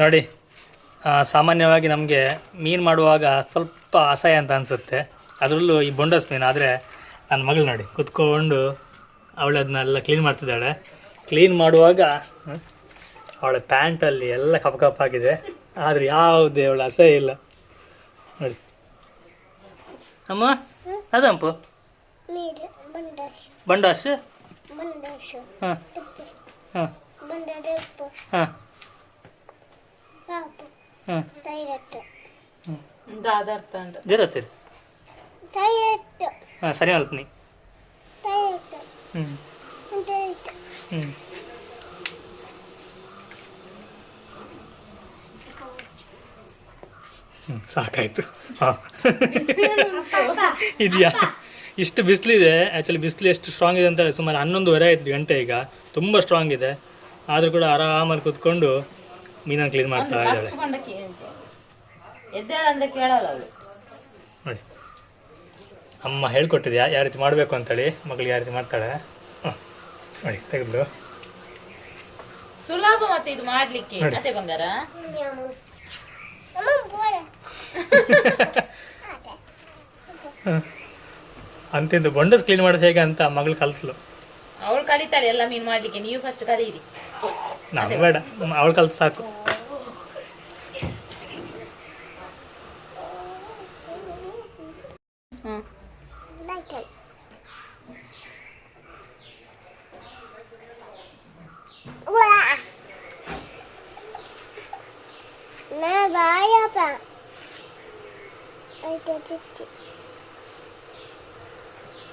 ನೋಡಿ ಸಾಮಾನ್ಯವಾಗಿ ನಮಗೆ ಮೀನು ಮಾಡುವಾಗ ಸ್ವಲ್ಪ ಅಸಹ್ಯ ಅಂತ ಅನಿಸುತ್ತೆ, ಅದರಲ್ಲೂ ಈ ಬೊಂಡಸ್ ಮೀನು. ಆದರೆ ನನ್ನ ಮಗಳು ನೋಡಿ ಕುತ್ಕೊಂಡು ಅವಳು ಅದನ್ನೆಲ್ಲ ಕ್ಲೀನ್ ಮಾಡ್ತಿದ್ದಾಳೆ. ಕ್ಲೀನ್ ಮಾಡುವಾಗ ಅವಳ ಪ್ಯಾಂಟಲ್ಲಿ ಎಲ್ಲ ಕಪ್ ಕಪ್ಪಾಗಿದೆ, ಆದರೆ ಯಾವುದೇ ಅವಳ ಅಸಹ್ಯ ಇಲ್ಲ ನೋಡಿ. ಅಮ್ಮ ಅದಂಪು ಬಂಡಾಸ್. ಹಾಂ ಹಾಂ ಹಾಂ ಹಾಂ ಜರತ್ತೀರಿ ಹಾಂ ಸರಿ ಅಲ್ಪನಿ. ಹ್ಞೂ ಹ್ಞೂ ಸಾಕಾಯ್ತು. ಹಾಂ ಇದೆಯಾ? ಇಷ್ಟು ಬಿಸಿಲಿದೆ. ಆ್ಯಕ್ಚುಲಿ ಬಿಸಿಲು ಎಷ್ಟು ಸ್ಟ್ರಾಂಗ್ ಇದೆ ಅಂತೇಳಿ ಸುಮಾರು 11:30 ಗಂಟೆ ಈಗ, ತುಂಬ ಸ್ಟ್ರಾಂಗ್ ಇದೆ. ಆದರೂ ಕೂಡ ಆರಾಮಲ್ಲಿ ಕೂತ್ಕೊಂಡು ಮೀನನ್ನು ಕ್ಲೀನ್ ಮಾಡ್ತಾ ಇದ್ದಾಳೆ ನೋಡಿ. ಅಮ್ಮ ಹೇಳ್ಕೊಟ್ಟಿದ್ಯಾ ಯಾವ ರೀತಿ ಮಾಡಬೇಕು ಅಂತೇಳಿ, ಮಗಳಿಗೆ ಯಾವ ರೀತಿ ಮಾಡ್ತಾಳೆ. ಹಾಂ ನೋಡಿ ತೆಗೆದು ಸುಲಭ ಮತ್ತೆ ಇದು ಮಾಡ್ಲಿಕ್ಕೆ. ಅದೇ ಬಂಗಾರ ಅಂತಿದ್ದು ಬೊಂಡಸ್ ಕ್ಲೀನ್ ಮಾಡೋದು ಹೇಗೆ ಅಂತ ಮಗಳು ಕಲ್ತ್ಲು. ಅವಳು ಕಲಿತಾರೆ ಎಲ್ಲ ಮೀನು ಮಾಡ್ಲಿಕ್ಕೆ, ನೀವು ಫಸ್ಟ್ ಕಲೀರಿ. ನಾವು ಬೇಡ, ಅವಳು ಕಲ್ತು ಸಾಕು. Nah, bahaya, Pak. Ada cuci.